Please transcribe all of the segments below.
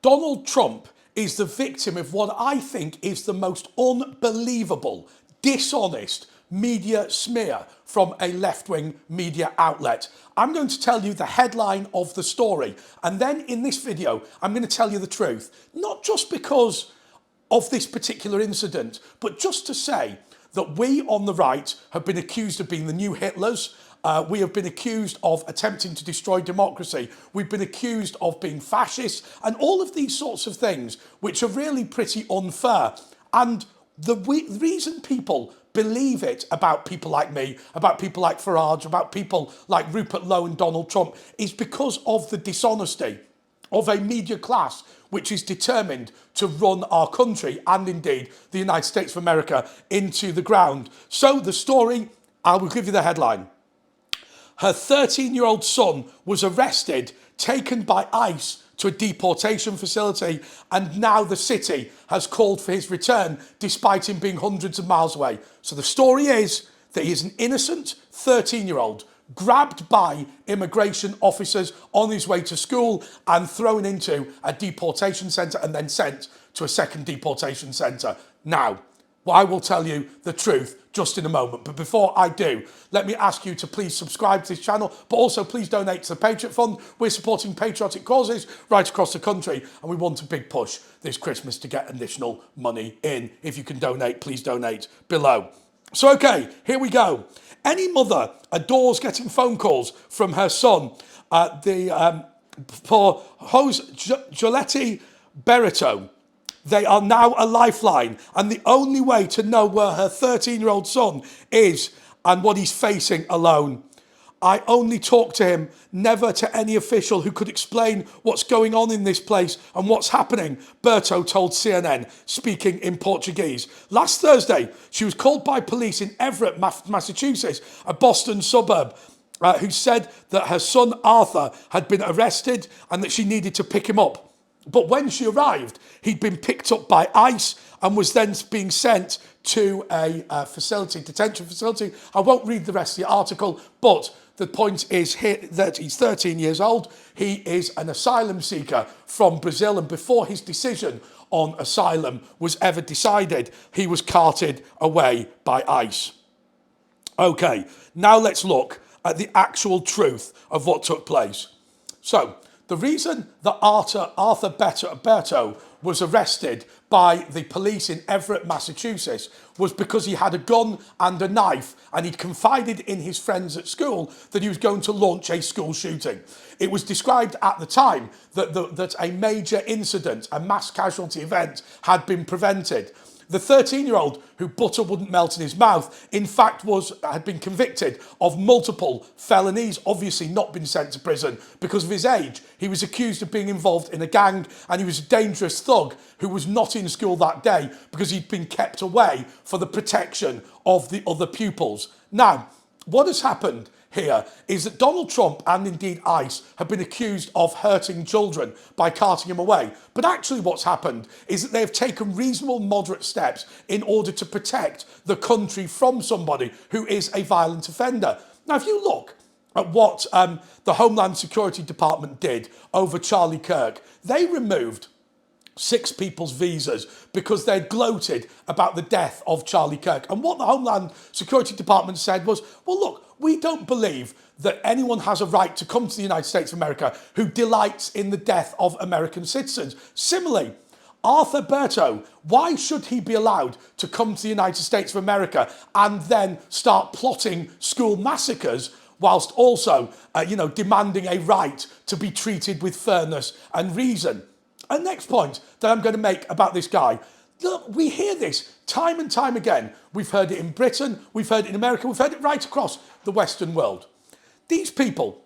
Donald Trump is the victim of what I think is the most unbelievable, dishonest media smear from a left-wing media outlet. I'm going to tell you the headline of the story, and then in this video, I'm going to tell you the truth. Not just because of this particular incident, but just to say that we on the right have been accused of being the new Hitlers. We have been accused of attempting to destroy democracy. We've been accused of being fascist and all of these sorts of things, which are really pretty unfair. And the reason people believe it about people like me, about people like Farage, about people like Rupert Lowe and Donald Trump, is because of the dishonesty of a media class which is determined to run our country and indeed the United States of America into the ground. So the story, I will give you the headline. Her 13-year-old son was arrested, taken by ICE to a deportation facility, and now the city has called for his return despite him being hundreds of miles away. So the story is that he is an innocent 13-year-old grabbed by immigration officers on his way to school and thrown into a deportation centre and then sent to a second deportation centre. Now, I will tell you the truth just in a moment. But before I do, let me ask you to please subscribe to this channel, but also please donate to the Patriot Fund. We're supporting patriotic causes right across the country, and we want a big push this Christmas to get additional money in. If you can donate, please donate below. So, okay, here we go. Any mother adores getting phone calls from her son. For Jose Giuletti Berito, they are now a lifeline, and the only way to know where her 13-year-old son is and what he's facing alone. I only talk to him, never to any official who could explain what's going on in this place and what's happening, Berto told CNN, speaking in Portuguese. Last Thursday, she was called by police in Everett, Massachusetts, a Boston suburb, who said that her son Arthur had been arrested and that she needed to pick him up. But when she arrived, he'd been picked up by ICE and was then being sent to a detention facility. I won't read the rest of the article, but the point is here that he's 13 years old. He is an asylum seeker from Brazil, and before his decision on asylum was ever decided, he was carted away by ICE. Okay, now let's look at the actual truth of what took place. So, the reason that Arthur Berto was arrested by the police in Everett, Massachusetts, was because he had a gun and a knife, and he'd confided in his friends at school that he was going to launch a school shooting. It was described at the time that a major incident, a mass casualty event, had been prevented. The 13-year-old, who butter wouldn't melt in his mouth, in fact had been convicted of multiple felonies, obviously not been sent to prison because of his age. He was accused of being involved in a gang, and he was a dangerous thug who was not in school that day because he'd been kept away for the protection of the other pupils. Now, what has happened here is that Donald Trump and indeed ICE have been accused of hurting children by carting him away. But actually what's happened is that they have taken reasonable, moderate steps in order to protect the country from somebody who is a violent offender. Now, if you look at what the Homeland Security Department did over Charlie Kirk, they removed 6 people's visas because they'd gloated about the death of Charlie Kirk. And what the Homeland Security Department said was, well, look, we don't believe that anyone has a right to come to the United States of America who delights in the death of American citizens. Similarly, Arthur Berto, why should he be allowed to come to the United States of America and then start plotting school massacres whilst also, demanding a right to be treated with fairness and reason? And next point that I'm going to make about this guy. Look, we hear this time and time again. We've heard it in Britain, we've heard it in America, we've heard it right across the Western world. These people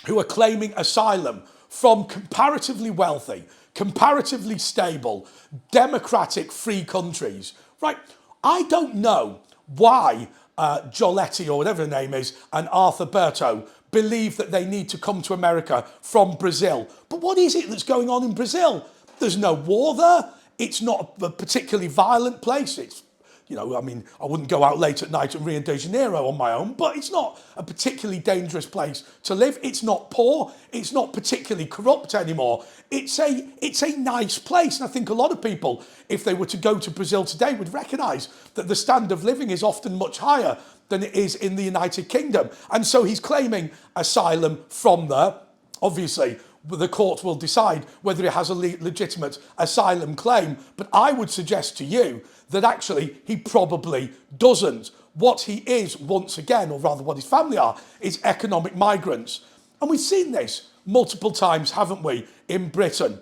who are claiming asylum from comparatively wealthy, comparatively stable, democratic, free countries, right? I don't know why Giuletti, or whatever the name is, and Arthur Berto believe that they need to come to America from Brazil. But what is it that's going on in Brazil? There's no war there. It's not a particularly violent place. It's You know, I mean, I wouldn't go out late at night in Rio de Janeiro on my own, but it's not a particularly dangerous place to live. It's not poor. It's not particularly corrupt anymore. It's a nice place. And I think a lot of people, if they were to go to Brazil today, would recognise that the standard of living is often much higher than it is in the United Kingdom. And so he's claiming asylum from there. Obviously, the court will decide whether he has a legitimate asylum claim. But I would suggest to you that actually he probably doesn't. What he is, once again, or rather what his family are, is economic migrants. And we've seen this multiple times, haven't we, in Britain.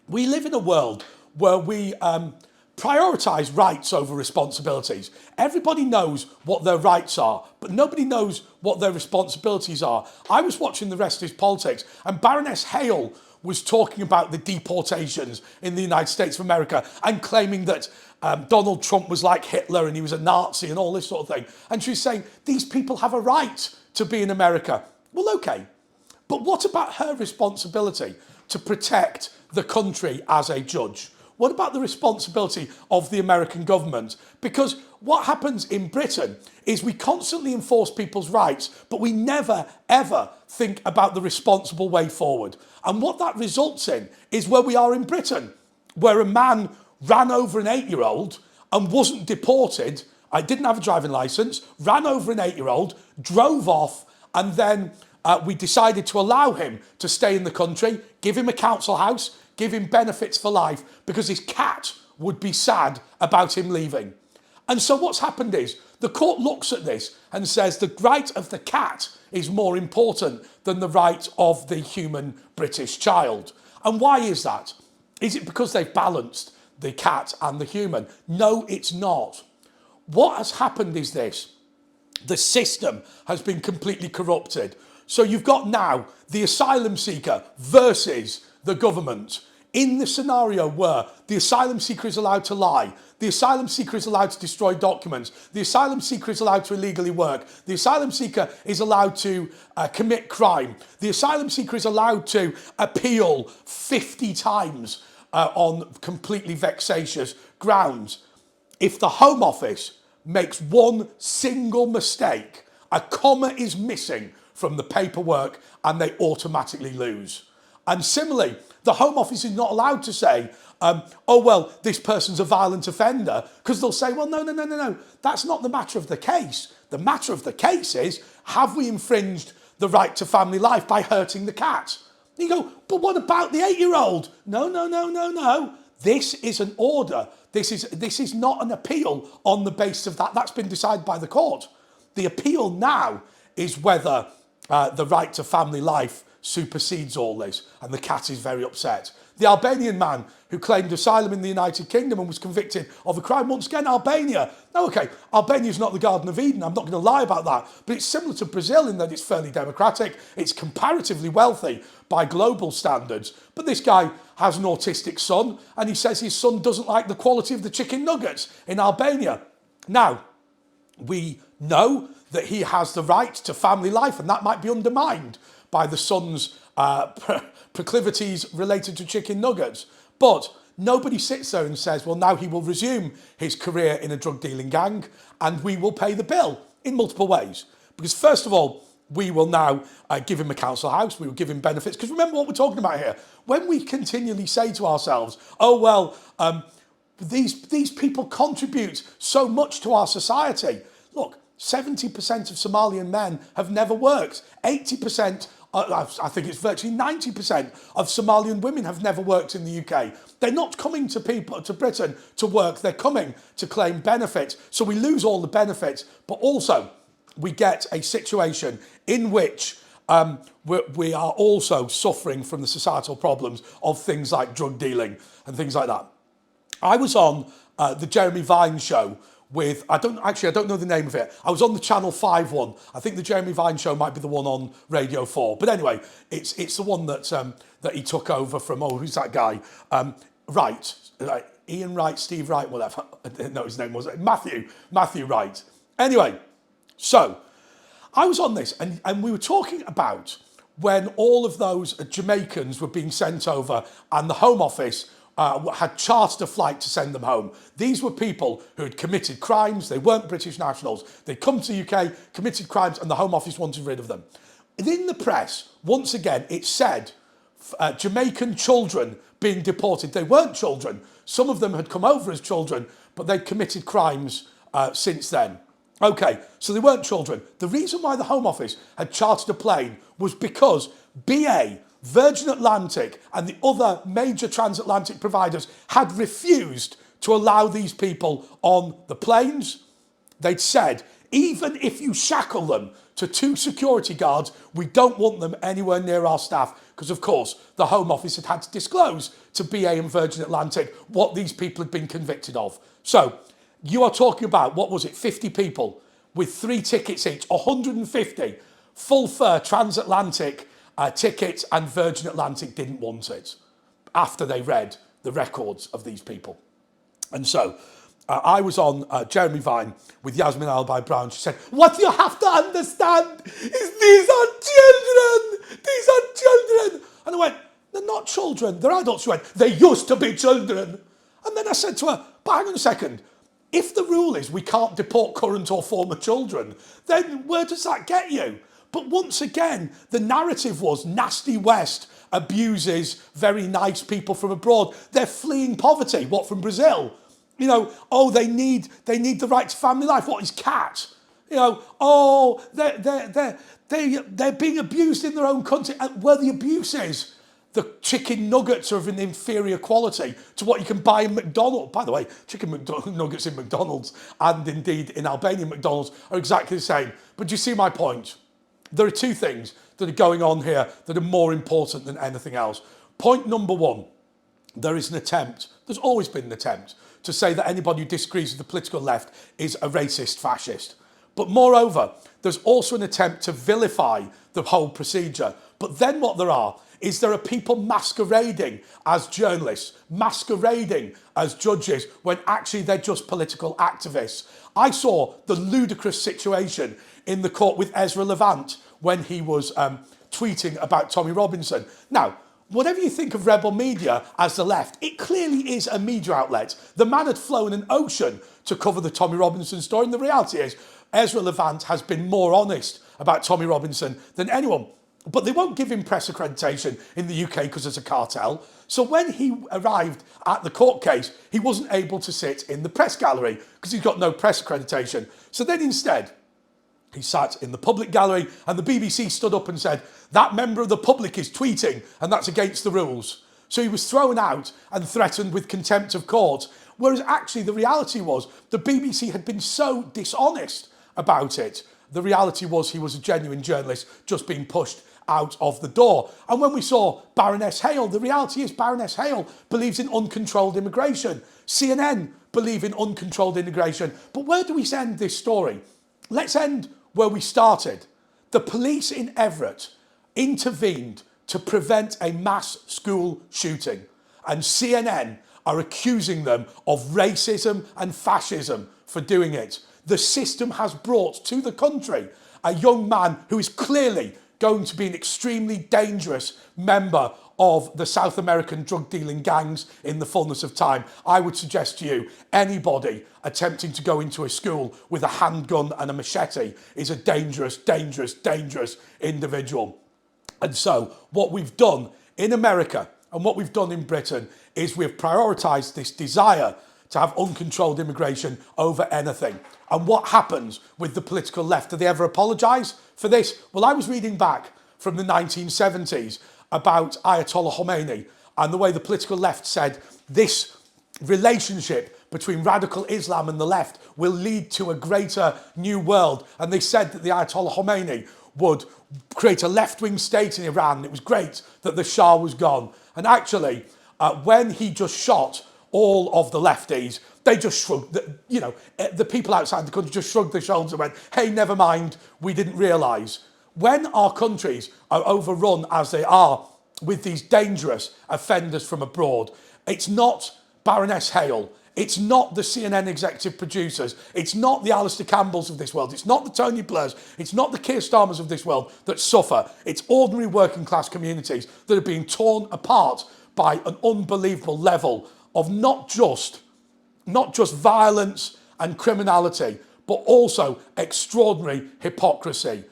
We live in a world where we prioritise rights over responsibilities. Everybody knows what their rights are, but nobody knows what their responsibilities are. I was watching The Rest is Politics, and Baroness Hale was talking about the deportations in the United States of America and claiming that Donald Trump was like Hitler and he was a Nazi and all this sort of thing. And she was saying, these people have a right to be in America. Well, okay, but what about her responsibility to protect the country as a judge? What about the responsibility of the American government? Because what happens in Britain is we constantly enforce people's rights, but we never, ever think about the responsible way forward. And what that results in is where we are in Britain, where a man ran over an 8-year-old and wasn't deported. I didn't have a driving licence, ran over an 8-year-old, drove off, and then we decided to allow him to stay in the country, give him a council house, give him benefits for life, because his cat would be sad about him leaving. And so what's happened is the court looks at this and says the right of the cat is more important than the right of the human British child. And why is that? Is it because they've balanced the cat and the human? No, it's not. What has happened is this. The system has been completely corrupted. So you've got now the asylum seeker versus the government. In the scenario where the asylum seeker is allowed to lie, the asylum seeker is allowed to destroy documents, the asylum seeker is allowed to illegally work, the asylum seeker is allowed to commit crime, the asylum seeker is allowed to appeal 50 times on completely vexatious grounds. If the Home Office makes one single mistake, a comma is missing from the paperwork and they automatically lose. And similarly, the Home Office is not allowed to say, oh, well, this person's a violent offender, because they'll say, well, no, that's not the matter of the case. The matter of the case is, have we infringed the right to family life by hurting the cat? And you go, but what about the 8-year-old? No. This is an order. This is not an appeal on the basis of that. That's been decided by the court. The appeal now is whether the right to family life supersedes all this, and the cat is very upset. The Albanian man who claimed asylum in the United Kingdom and was convicted of a crime, once again, Albania. Now, okay, Albania is not the Garden of Eden, I'm not going to lie about that, but it's similar to Brazil in that it's fairly democratic, it's comparatively wealthy by global standards, but this guy has an autistic son, and he says his son doesn't like the quality of the chicken nuggets in Albania. Now, we know that he has the right to family life, and that might be undermined by the son's proclivities related to chicken nuggets. But nobody sits there and says, well, now he will resume his career in a drug dealing gang and we will pay the bill in multiple ways. Because first of all, we will now give him a council house, we will give him benefits. Because remember what we're talking about here. When we continually say to ourselves, oh, well, these people contribute so much to our society. Look, 70% of Somalian men have never worked. 80%, I think it's virtually 90% of Somalian women have never worked in the UK. They're not coming to Britain to work, they're coming to claim benefits. So we lose all the benefits, but also we get a situation in which we are also suffering from the societal problems of things like drug dealing and things like that. I was on the Jeremy Vine show with, I don't know the name of it. I was on the Channel 5 one. I think the Jeremy Vine show might be the one on Radio 4. But anyway, it's the one that he took over from, who's that guy? Wright. Ian Wright, Steve Wright, whatever. No, his name was Matthew Wright. Anyway, so I was on this and we were talking about when all of those Jamaicans were being sent over and the Home Office had chartered a flight to send them home. These were people who had committed crimes. They weren't British nationals. They'd come to the UK, committed crimes, and the Home Office wanted rid of them. And in the press, once again, it said Jamaican children being deported. They weren't children. Some of them had come over as children, but they'd committed crimes since then. Okay, so they weren't children. The reason why the Home Office had chartered a plane was because BA, Virgin Atlantic, and the other major transatlantic providers had refused to allow these people on the planes. They'd said, even if you shackle them to 2 security guards, we don't want them anywhere near our staff, because of course the Home Office had to disclose to BA and Virgin Atlantic what these people had been convicted of. So you are talking about, what was it, 50 people with 3 tickets each, 150 full fare transatlantic tickets, and Virgin Atlantic didn't want it after they read the records of these people. And so I was on Jeremy Vine with Yasmin Albai-Brown. She said, what you have to understand is these are children. These are children. And I went, they're not children. They're adults. She went, they used to be children. And then I said to her, but hang on a second. If the rule is we can't deport current or former children, then where does that get you? But once again, the narrative was nasty West abuses very nice people from abroad. They're fleeing poverty. What, from Brazil? You know, oh, they need the right to family life. What is cat? You know, oh, they're being abused in their own country. And where the abuse is, the chicken nuggets are of an inferior quality to what you can buy in McDonald's. By the way, chicken nuggets in McDonald's and indeed in Albanian McDonald's are exactly the same. But do you see my point? There are 2 things that are going on here that are more important than anything else. Point number 1, there is an attempt, there's always been an attempt, to say that anybody who disagrees with the political left is a racist fascist. But moreover, there's also an attempt to vilify the whole procedure. But then what there are people masquerading as journalists, masquerading as judges, when actually they're just political activists. I saw the ludicrous situation in the court with Ezra Levant when he was tweeting about Tommy Robinson. Now, whatever you think of rebel media as the left, it clearly is a media outlet. The man had flown an ocean to cover the Tommy Robinson story, and the reality is Ezra Levant has been more honest about Tommy Robinson than anyone. But they won't give him press accreditation in the UK because there's a cartel. So when he arrived at the court case, he wasn't able to sit in the press gallery because he's got no press accreditation. So then instead, he sat in the public gallery, and the BBC stood up and said, that member of the public is tweeting and that's against the rules. So he was thrown out and threatened with contempt of court. Whereas actually the reality was the BBC had been so dishonest about it. The reality was he was a genuine journalist just being pushed out of the door. And when we saw Baroness Hale, the reality is Baroness Hale believes in uncontrolled immigration. CNN believe in uncontrolled immigration. But where do we end this story? Let's end where we started. The police in Everett intervened to prevent a mass school shooting, and CNN are accusing them of racism and fascism for doing it. The system has brought to the country a young man who is clearly going to be an extremely dangerous member of the South American drug dealing gangs in the fullness of time. I would suggest to you, anybody attempting to go into a school with a handgun and a machete is a dangerous, dangerous, dangerous individual. And so what we've done in America and what we've done in Britain is we've prioritised this desire to have uncontrolled immigration over anything. And what happens with the political left? Do they ever apologise for this? Well, I was reading back from the 1970s about Ayatollah Khomeini and the way the political left said this relationship between radical Islam and the left will lead to a greater new world. And they said that the Ayatollah Khomeini would create a left-wing state in Iran. It was great that the Shah was gone. And actually, when he just shot all of the lefties, they just shrugged, the people outside the country just shrugged their shoulders and went, hey, never mind, we didn't realise. When our countries are overrun as they are with these dangerous offenders from abroad, it's not Baroness Hale, it's not the CNN executive producers, it's not the Alistair Campbells of this world, it's not the Tony Blairs, it's not the Keir Starmers of this world that suffer. It's ordinary working class communities that are being torn apart by an unbelievable level of not just violence and criminality, but also extraordinary hypocrisy.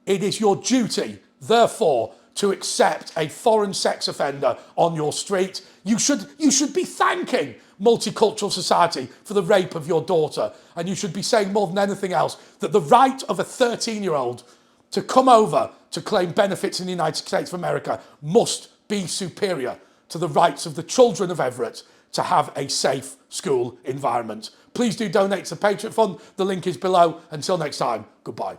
It is your duty, therefore, to accept a foreign sex offender on your street. You should be thanking multicultural society for the rape of your daughter. And you should be saying more than anything else that the right of a 13-year-old to come over to claim benefits in the United States of America must be superior to the rights of the children of Everett to have a safe school environment. Please do donate to the Patriot Fund. The link is below. Until next time, goodbye.